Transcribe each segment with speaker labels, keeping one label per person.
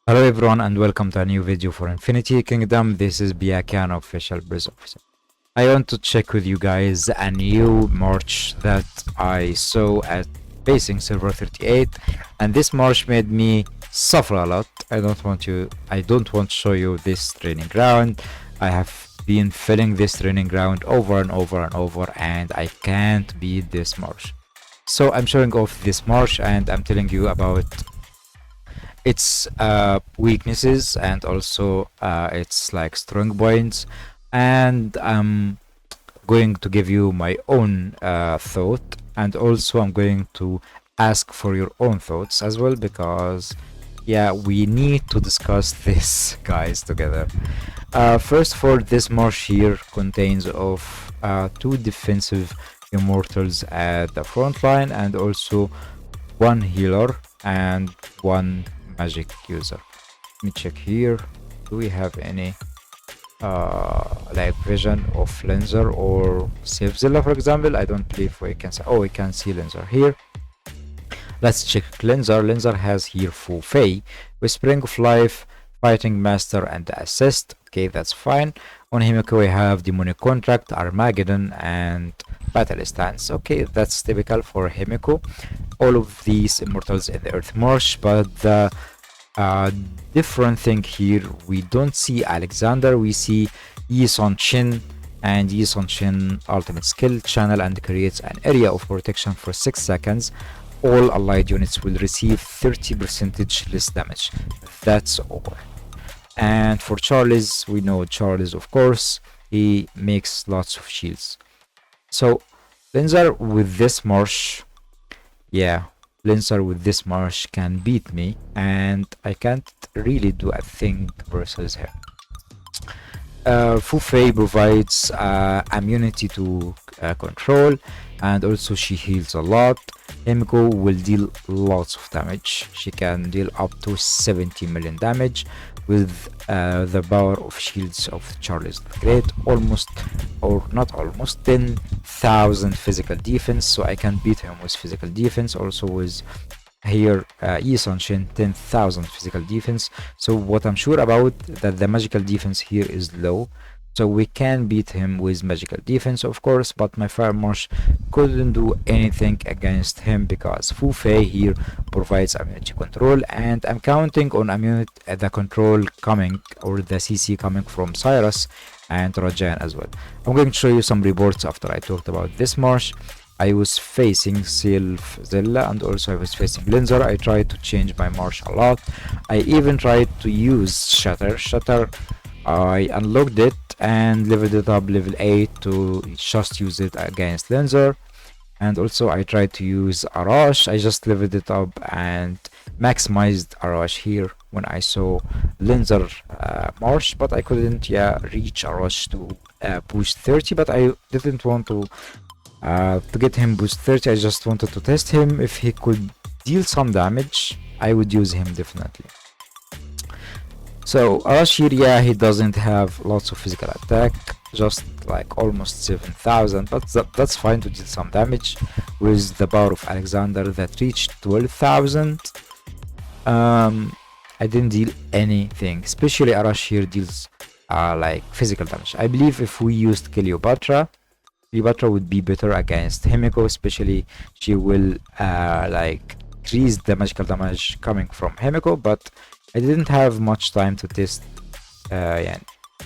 Speaker 1: Hello everyone and welcome to a new video for Infinity Kingdom. This is Pyakia, official Brizz officer. I want to check with you guys a new march that I saw at Basing server 38, and this march made me suffer a lot. I don't want to show you this training ground. I have been filling this training ground over and over and over, and I can't beat this march. So I'm showing off this march and I'm telling you about its weaknesses and also its like strong points, and I'm going to give you my own thought, and also I'm going to ask for your own thoughts as well, because yeah, we need to discuss this guys together. First, for this marsh here contains of two defensive immortals at the front line, and also one healer and one magic user. Let me check here. Do we have any like vision of Lenzer or Zilla, for example? I don't believe we can see. Oh, we can see Lenzer here. Let's check Lenzer. Lenzer has here Fu Fei, Whispering of Life, Fighting Master, and Assist. Okay, that's fine. On Himiko we have Demonic Contract, Armageddon, and Battle Stance. Okay, that's typical for Himiko. All of these immortals in the Earth March, but the different thing here, we don't see Alexander, we see Yi Sun Shin, and Yi Sun Shin ultimate skill channel and creates an area of protection for 6 seconds. All allied units will receive 30% less damage. That's all. And for Charles, we know Charles, of course, he makes lots of shields. So Lenzer with this marsh, yeah, Lenzer with this marsh can beat me, and I can't really do a thing versus him. Fu Fei provides immunity to control, and also she heals a lot. Himiko will deal lots of damage. She can deal up to 70 million damage with the power of shields of Charles the Great. Almost, or not almost, 10,000 physical defense, so I can beat him with physical defense. Also with here Yi Sun Shin 10,000 physical defense. So what I'm sure about that the magical defense here is low, so we can beat him with magical defense, of course, but my Fire Marsh couldn't do anything against him because Fu Fei here provides immunity control, and I'm counting on immunity the control coming, or the CC coming from Cyrus and Rajan as well. I'm going to show you some reports after I talked about this marsh. I was facing Zilla, and also I was facing Lenzer. I tried to change my marsh a lot. I even tried to use Shatter. I unlocked it and leveled it up level 8 to just use it against Lenzer. And also I tried to use Arash. I just leveled it up and maximized Arash here when I saw Lenzer marsh, but I couldn't reach Arash to push 30, but I didn't want to get him boost 30. I just wanted to test him. If he could deal some damage, I would use him definitely. So Arash here, yeah, he doesn't have lots of physical attack, just like almost 7,000, but that's fine to deal some damage with the power of Alexander that reached 12,000. I didn't deal anything, especially Arash here deals like physical damage. I believe if we used Cleopatra would be better against Himiko, especially she will like increase the magical damage coming from Himiko, but I didn't have much time to test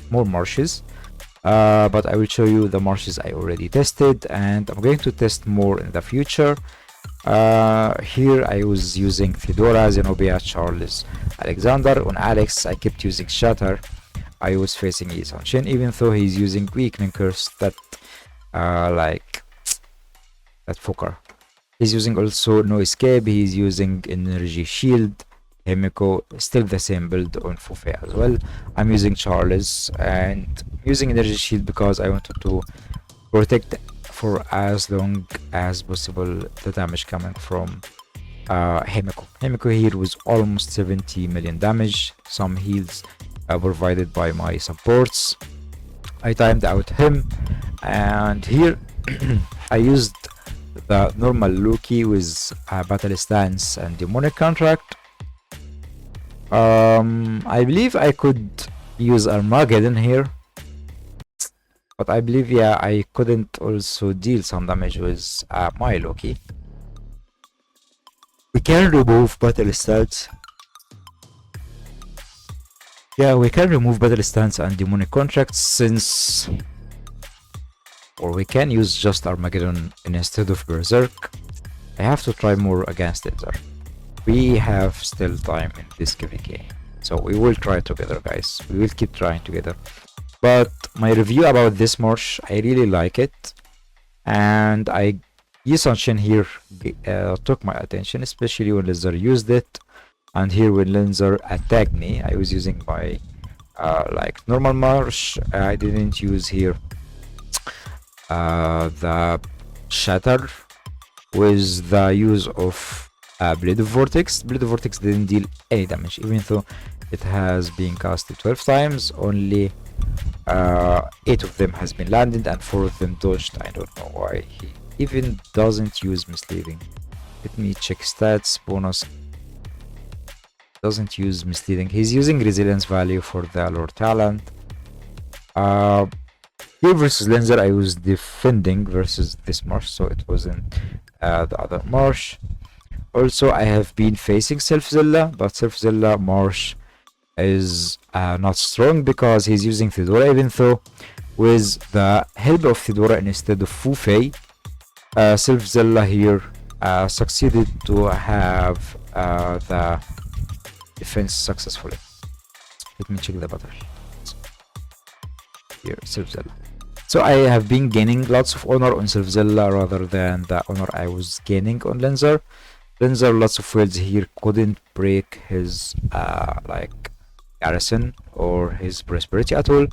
Speaker 1: more marshes, but I will show you the marshes I already tested, and I'm going to test more in the future. Here I was using Fedora, Zenobia, Charles, Alexander. On Alex I kept using Shatter. I was facing Yi Sun Shin, even though he's using Weakening Curse, that like that fucker. He's using also No Escape, he's using Energy Shield. Himiko, still the same build on Fu Fei as well. I'm using Charles and using Energy Shield because I wanted to protect for as long as possible the damage coming from Himiko. Himiko here was almost 70 million damage, some heals provided by my supports. I timed out him, and here I used the normal Loki with Battle Stance and Demonic Contract. I believe I could use Armageddon here, but I believe, yeah, I couldn't also deal some damage with my Loki. We can remove battle stance. Yeah, we can remove battle stance and demonic contracts since, or we can use just Armageddon instead of Berserk. I have to try more against it there. We have still time in this KVK, so we will try together, guys. We will keep trying together. But my review about this march, I really like it, and Yisanshin here took my attention, especially when Linzer used it, and here when Linzer attacked me, I was using my like normal march. I didn't use here the shatter with the use of Blade of Vortex. Blade of Vortex didn't deal any damage, even though it has been casted 12 times. Only 8 of them has been landed and 4 of them dodged. I don't know why he even doesn't use misleading. Let me check stats. Bonus doesn't use misleading. He's using resilience value for the lore talent. Here versus Lenzer, I was defending versus this marsh, so it wasn't the other marsh. Also, I have been facing Self-Zilla, but Self-Zilla marsh is not strong because he's using Thedora, even though with the help of Thedora instead of Fufei, Self-Zilla here succeeded to have the defense successfully. Let me check the battle. Here, Self-Zilla. So I have been gaining lots of honor on Self-Zilla rather than the honor I was gaining on Lenzer. Lenzer, lots of fields here couldn't break his like garrison or his prosperity at all.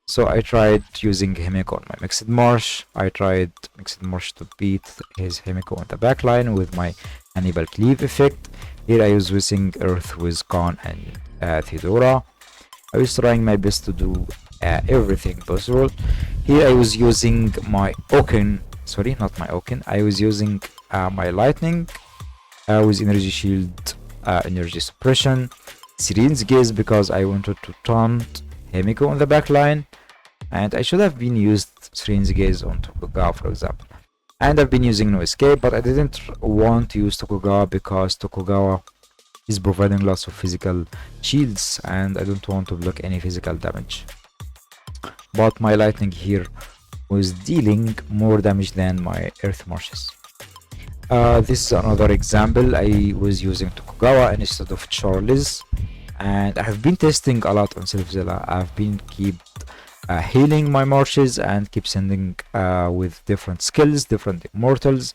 Speaker 1: So I tried using Himeko on my Mixed Marsh. I tried Mixed Marsh to beat his Himeko on the backline with my Hannibal Cleave effect. Here I was using Earth with Khan and Thedora. I was trying my best to do everything possible. Here I was using my Oaken, sorry, not my Oaken. I was using my Lightning with Energy Shield, Energy Suppression, Serene's Gaze because I wanted to taunt Himeko on the backline, and I should have been used Serene's Gaze on Tokugawa, for example. And I've been using No Escape, but I didn't want to use Tokugawa because Tokugawa is providing lots of physical shields and I don't want to block any physical damage. But my Lightning here was dealing more damage than my Earth Marshes. This is another example. I was using Tokugawa instead of Charles, and I have been testing a lot on Self-Zilla. I've been healing my marshes and keep sending with different skills, different immortals,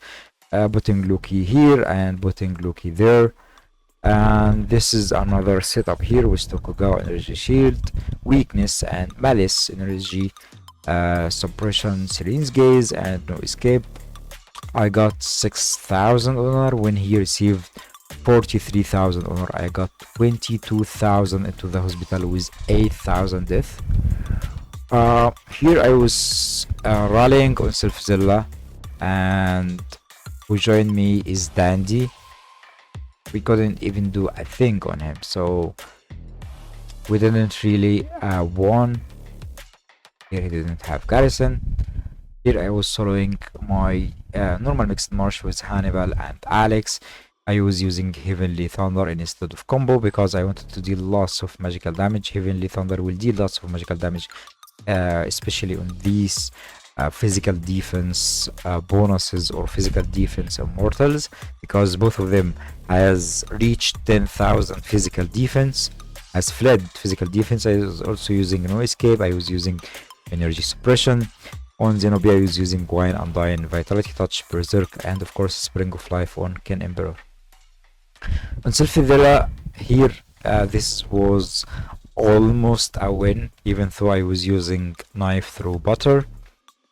Speaker 1: putting Loki here and putting Loki there. And this is another setup here with Tokugawa Energy Shield, Weakness and Malice Energy, Suppression, Serene's Gaze, and No Escape. I got 6,000 honor when he received 43,000 honor. I got 22,000 into the hospital with 8,000 death. Here I was rallying on Self-Zilla, and who joined me is Dandy. We couldn't even do a thing on him, so we didn't really won. Here he didn't have garrison. Here I was soloing my normal Mixed Marsh with Hannibal and Alex. I was using Heavenly Thunder instead of combo because I wanted to deal lots of magical damage. Heavenly Thunder will deal lots of magical damage, especially on these physical defense bonuses or physical defense immortals, because both of them has reached 10,000 physical defense, has fled physical defense. I was also using No Escape. I was using Energy Suppression. On Zenobia I was using Wine Undying, Vitality Touch, Berserk, and of course Spring of Life on Ken Emperor. On Self-Zilla here, this was almost a win, even though I was using Knife Through Butter.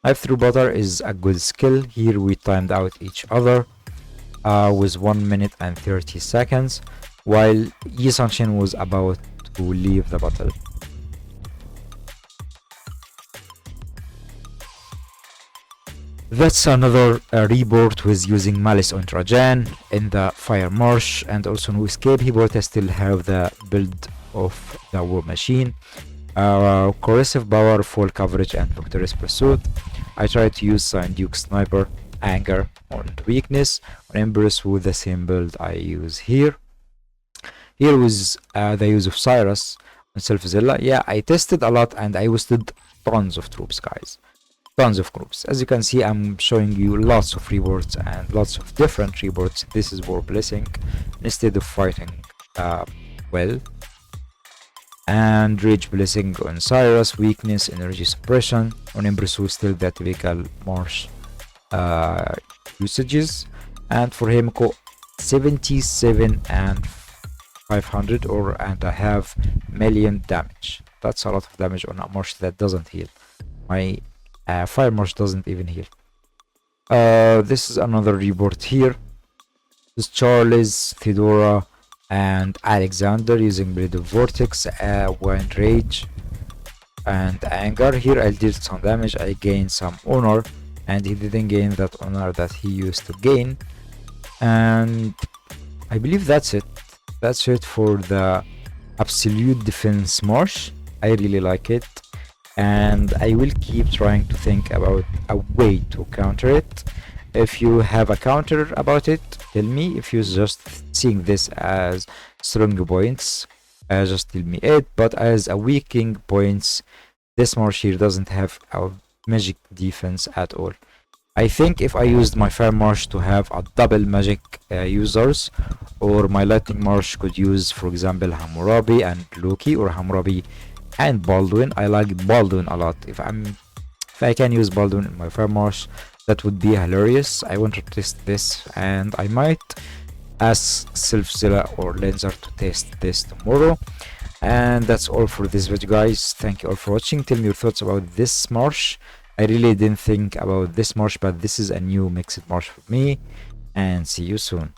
Speaker 1: Knife Through Butter is a good skill. Here we timed out each other with 1 minute and 30 seconds, while Yisanshin was about to leave the battle. That's another report with using Malice on Trajan in the Fire Marsh, and also No Escape Report. I still have the build of the War Machine. Corrosive Power, Full Coverage, and Victorious Pursuit. I try to use Sign Duke Sniper, Anger, on Weakness, on Empress with the same build I use here. Here was the use of Cyrus on Self-Zilla. Yeah, I tested a lot and I wasted tons of troops, guys. Tons of groups. As you can see, I'm showing you lots of rewards and lots of different rewards. This is War Blessing instead of fighting well. And Rage Blessing on Cyrus, Weakness, Energy Suppression. On Empress, still the typical Marsh usages. And for Himiko, 77 and 500 and I have million damage. That's a lot of damage on a Marsh that doesn't heal. My Fire Marsh doesn't even heal. This is another report here. This is Charles, Theodora, and Alexander using Blade of Vortex, Wind Rage, and Anger. Here I did some damage, I gained some honor, and he didn't gain that honor that he used to gain. And I believe that's it. That's it for the Absolute Defense Marsh. I really like it. And I will keep trying to think about a way to counter it. If you have a counter about it, tell me. If you're just seeing this as strong points, just tell me it. But as a weakening points, this Marsh here doesn't have a magic defense at all. I think if I used my Fire Marsh to have a double magic users, or my Lightning Marsh could use, for example, Hammurabi and Loki, or Hammurabi and Baldwin. I like Baldwin a lot. If I can use Baldwin in my Fire Marsh, that would be hilarious. I want to test this, and I might ask Self-Zilla or Lenzer to test this tomorrow. And that's all for this video, guys. Thank you all for watching. Tell me your thoughts about this Marsh. I really didn't think about this Marsh, but this is a new mixed Marsh for me. And see you soon.